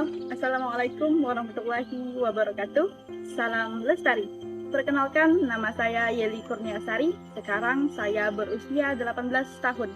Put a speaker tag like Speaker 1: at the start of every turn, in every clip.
Speaker 1: Halo, Assalamualaikum warahmatullahi wabarakatuh. Salam lestari. Perkenalkan, nama saya Yeli Kurniasari. Sekarang saya berusia 18 tahun.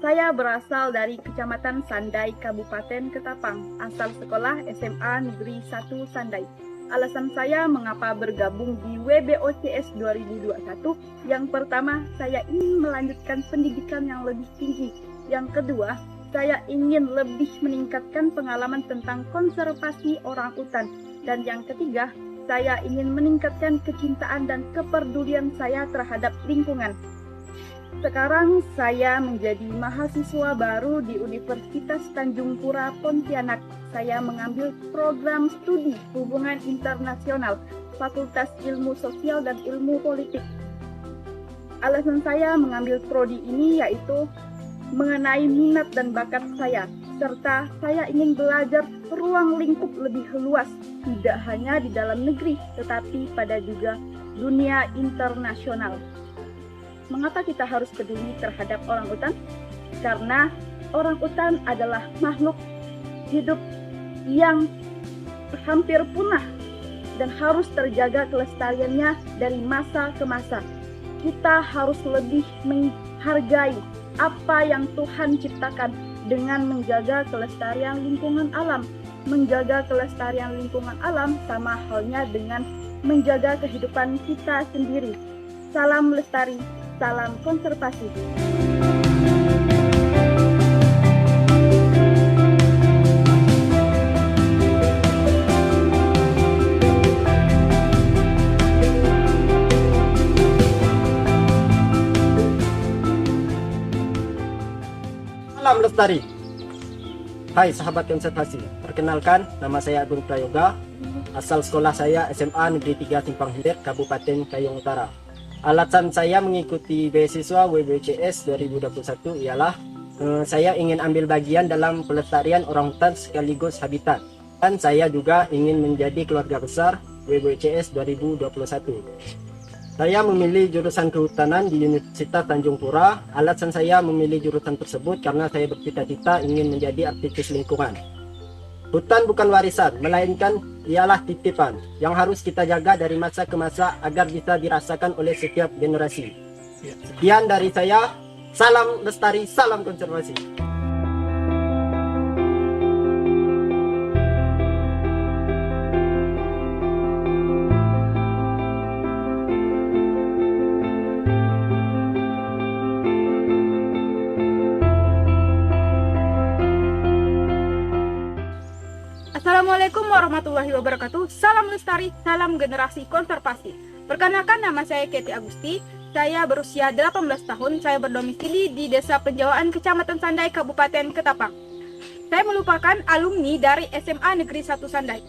Speaker 1: Saya berasal dari Kecamatan Sandai, Kabupaten Ketapang, asal sekolah SMA Negeri 1 Sandai. Alasan saya mengapa bergabung di WBOCS 2021, yang pertama, saya ingin melanjutkan pendidikan yang lebih tinggi. Yang kedua, saya ingin lebih meningkatkan pengalaman tentang konservasi orangutan. Dan yang ketiga, saya ingin meningkatkan kecintaan dan kepedulian saya terhadap lingkungan. Sekarang saya menjadi mahasiswa baru di Universitas Tanjung Pura, Pontianak. Saya mengambil program studi hubungan internasional, Fakultas Ilmu Sosial dan Ilmu Politik. Alasan saya mengambil prodi ini yaitu mengenai minat dan bakat saya, serta saya ingin belajar ruang lingkup lebih luas, tidak hanya di dalam negeri, tetapi pada juga dunia internasional. Mengapa kita harus peduli terhadap orangutan? Karena orangutan adalah makhluk hidup yang hampir punah dan harus terjaga kelestariannya dari masa ke masa. Kita harus lebih menghargai apa yang Tuhan ciptakan dengan menjaga kelestarian lingkungan alam. Menjaga kelestarian lingkungan alam sama halnya dengan menjaga kehidupan kita sendiri. Salam lestari, salam konservasi.
Speaker 2: Salam lestari. Hai sahabat konservasi, perkenalkan nama saya Agung Prayoga. Asal sekolah saya SMA Negeri 3 Simpang Hilir, Kabupaten Kayong Utara. Alasan saya mengikuti beasiswa WBCS 2021 ialah saya ingin ambil bagian dalam pelestarian orangutan sekaligus habitat. Dan saya juga ingin menjadi keluarga besar WBCS 2021. Saya memilih jurusan kehutanan di Universitas Tanjung Pura. Alasan saya memilih jurusan tersebut karena saya bercita-cita ingin menjadi aktivis lingkungan. Hutan bukan warisan, melainkan ialah titipan yang harus kita jaga dari masa ke masa agar bisa dirasakan oleh setiap generasi. Sekian dari saya, salam lestari, salam konservasi.
Speaker 3: Assalamualaikum warahmatullahi wabarakatuh. Salam lestari, salam generasi konservasi. Perkenalkan, nama saya Keti Agusti. Saya berusia 18 tahun. Saya berdomisili di Desa Penjawaan, Kecamatan Sandai, Kabupaten Ketapang. Saya merupakan alumni dari SMA Negeri 1 Sandai.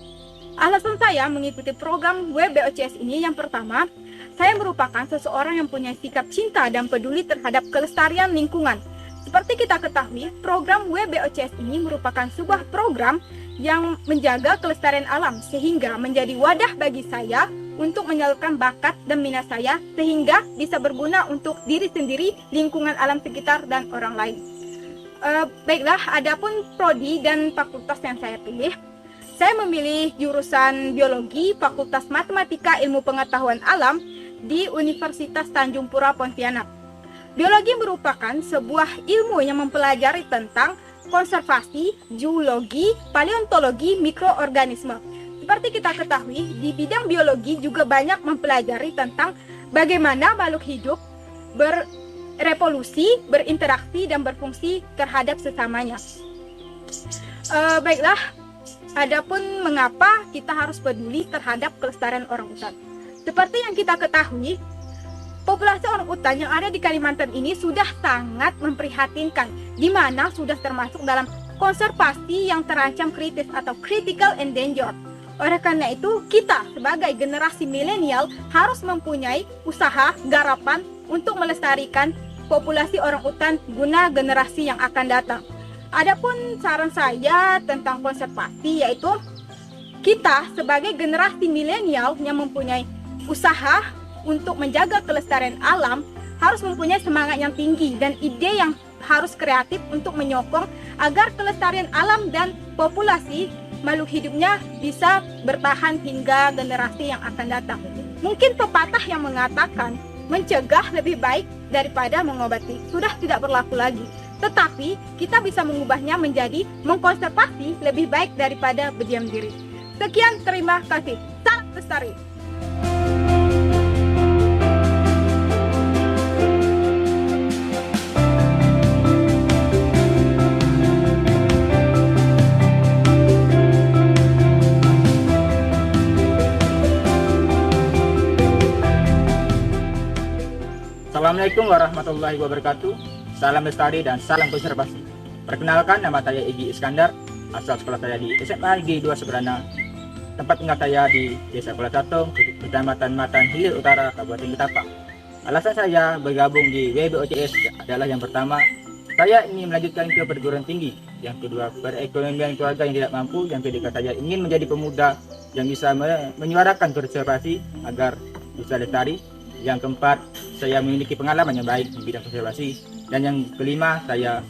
Speaker 3: Alasan saya mengikuti program WBOCS ini yang pertama, saya merupakan seseorang yang punya sikap cinta dan peduli terhadap kelestarian lingkungan. Seperti kita ketahui, program WBOCS ini merupakan sebuah program yang menjaga kelestarian alam sehingga menjadi wadah bagi saya untuk menyalurkan bakat dan minat saya sehingga bisa berguna untuk diri sendiri, lingkungan alam sekitar, dan orang lain. Baiklah, adapun prodi dan fakultas yang saya pilih, saya memilih jurusan biologi, Fakultas Matematika Ilmu Pengetahuan Alam di Universitas Tanjung Pura, Pontianak. Biologi merupakan sebuah ilmu yang mempelajari tentang konservasi, zoologi, paleontologi, mikroorganisme. Seperti kita ketahui, di bidang biologi juga banyak mempelajari tentang bagaimana makhluk hidup berevolusi, berinteraksi, dan berfungsi terhadap sesamanya. Baiklah, adapun mengapa kita harus peduli terhadap kelestarian orangutan. Seperti yang kita ketahui, populasi orangutan yang ada di Kalimantan ini sudah sangat memprihatinkan, di mana sudah termasuk dalam konservasi yang terancam kritis atau critical endangered. Oleh karena itu, kita sebagai generasi milenial harus mempunyai usaha garapan untuk melestarikan populasi orangutan guna generasi yang akan datang. Adapun saran saya tentang konservasi yaitu kita sebagai generasi milenial yang mempunyai usaha untuk menjaga kelestarian alam harus mempunyai semangat yang tinggi dan ide yang harus kreatif untuk menyokong agar kelestarian alam dan populasi makhluk hidupnya bisa bertahan hingga generasi yang akan datang. Mungkin pepatah yang mengatakan mencegah lebih baik daripada mengobati sudah tidak berlaku lagi. Tetapi kita bisa mengubahnya menjadi mengkonservasi lebih baik daripada berdiam diri. Sekian, terima kasih. Salam lestari.
Speaker 4: Assalamualaikum warahmatullahi wabarakatuh. Salam lestari dan salam konservasi. Perkenalkan, nama saya Egi Iskandar. Asal sekolah saya di SMA Negeri 2 Seberana. Tempat tinggal saya di Desa Kuala Satong, Kecamatan Matan Hilir Utara, Kabupaten Ketapang. Alasan saya bergabung di WBOCS adalah yang pertama, saya ingin melanjutkan ke perguruan tinggi. Yang kedua, perekonomian keluarga yang tidak mampu. Yang ketiga, saya ingin menjadi pemuda yang bisa menyuarakan konservasi agar bisa lestari. Yang keempat, saya memiliki pengalaman yang baik di bidang konservasi. Dan yang kelima, saya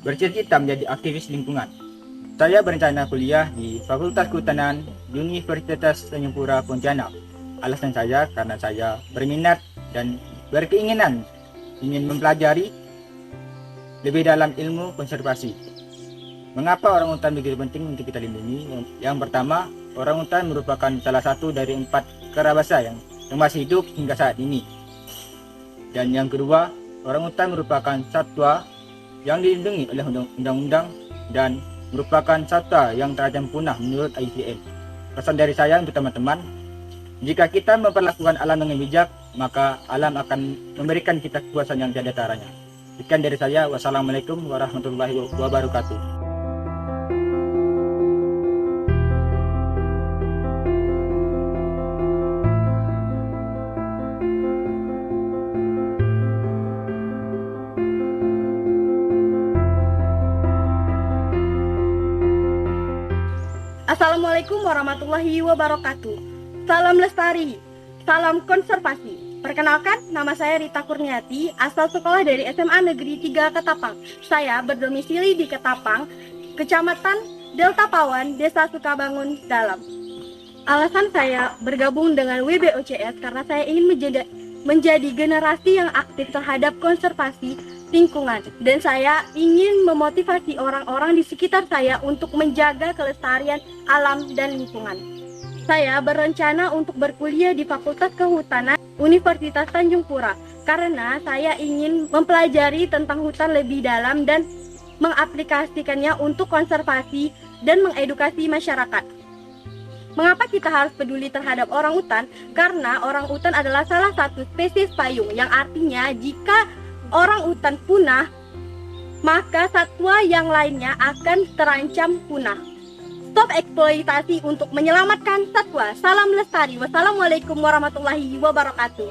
Speaker 4: bercita-cita menjadi aktivis lingkungan. Saya berencana kuliah di Fakultas Kehutanan Universitas Tanjung Pura, Pontianak. Alasan saya karena saya berminat dan berkeinginan ingin mempelajari lebih dalam ilmu konservasi. Mengapa orangutan begitu penting untuk kita lindungi? Yang pertama, orangutan merupakan salah satu dari 4 kerabasa yang masih hidup hingga saat ini. Dan yang kedua, orangutan merupakan satwa yang dilindungi oleh undang-undang dan merupakan satwa yang terancam punah menurut IUCN. Pesan dari saya untuk teman-teman, jika kita memperlakukan alam dengan bijak, maka alam akan memberikan kita kepuasan yang tiada taranya. Sekian dari saya. Wassalamualaikum warahmatullahi wabarakatuh.
Speaker 1: Assalamualaikum warahmatullahi wabarakatuh. Salam lestari, salam konservasi. Perkenalkan, nama saya Rita Kurniati, asal sekolah dari SMA Negeri 3 Ketapang. Saya berdomisili di Ketapang, Kecamatan Delta Pawan, Desa Sukabangun Dalam. Alasan saya bergabung dengan WBOCS karena saya ingin menjadi generasi yang aktif terhadap konservasi lingkungan, dan saya ingin memotivasi orang-orang di sekitar saya untuk menjaga kelestarian alam dan lingkungan. Saya berencana untuk berkuliah di Fakultas Kehutanan Universitas Tanjung Pura karena saya ingin mempelajari tentang hutan lebih dalam dan mengaplikasikannya untuk konservasi dan mengedukasi masyarakat. Mengapa kita harus peduli terhadap orangutan? Karena orangutan adalah salah satu spesies payung, yang artinya jika orangutan punah, maka satwa yang lainnya akan terancam punah. Stop eksploitasi untuk menyelamatkan satwa. Salam lestari. Wassalamualaikum warahmatullahi wabarakatuh.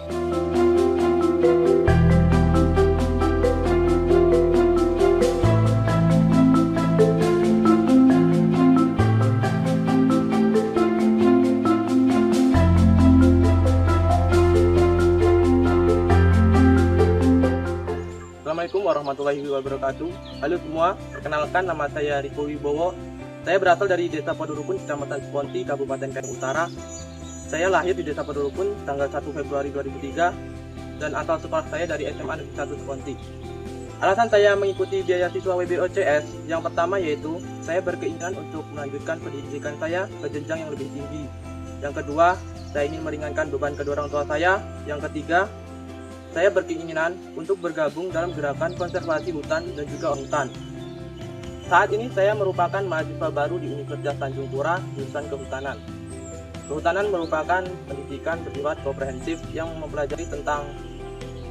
Speaker 5: Assalamualaikum warahmatullahi wabarakatuh. Halo semua, perkenalkan, nama saya Riko Wibowo. Saya berasal dari Desa Padurukun, Kecamatan Seponti, Kabupaten Kayong Utara. Saya lahir di Desa Padurukun tanggal 1 Februari 2003 dan asal sekolah saya dari SMA Negeri 1 Seponti. Alasan saya mengikuti beasiswa WBOCS yang pertama yaitu saya berkeinginan untuk melanjutkan pendidikan saya ke jenjang yang lebih tinggi. Yang kedua, saya ingin meringankan beban kedua orang tua saya. Yang ketiga, saya berkeinginan untuk bergabung dalam gerakan konservasi hutan dan juga orangutan. Saat ini saya merupakan mahasiswa baru di Universitas Tanjung Pura, jurusan Kehutanan. Kehutanan merupakan pendidikan bersifat komprehensif yang mempelajari tentang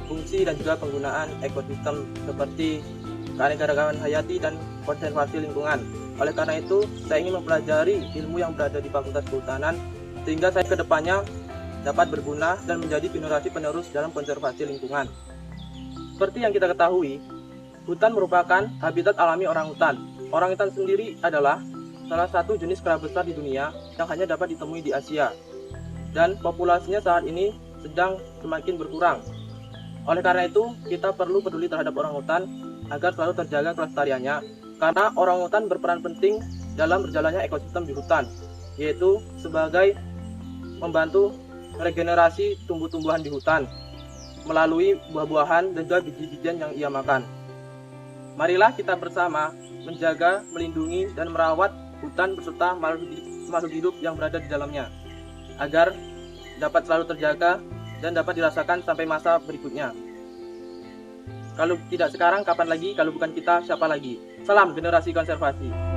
Speaker 5: fungsi dan juga penggunaan ekosistem seperti keanekaragaman hayati dan konservasi lingkungan. Oleh karena itu, saya ingin mempelajari ilmu yang berada di Fakultas Kehutanan sehingga saya kedepannya dapat berguna dan menjadi generasi penerus dalam konservasi lingkungan. Seperti yang kita ketahui, hutan merupakan habitat alami orangutan. Orangutan sendiri adalah salah satu jenis kera besar di dunia yang hanya dapat ditemui di Asia. Dan populasinya saat ini sedang semakin berkurang. Oleh karena itu, kita perlu peduli terhadap orangutan agar selalu terjaga kelestariannya. Karena orangutan berperan penting dalam berjalannya ekosistem di hutan, yaitu sebagai membantu regenerasi tumbuh-tumbuhan di hutan melalui buah-buahan dan juga biji-bijian yang ia makan. Marilah kita bersama menjaga, melindungi, dan merawat hutan beserta makhluk hidup yang berada di dalamnya, agar dapat selalu terjaga dan dapat dirasakan sampai masa berikutnya. Kalau tidak sekarang, kapan lagi? Kalau bukan kita, siapa lagi? Salam generasi konservasi.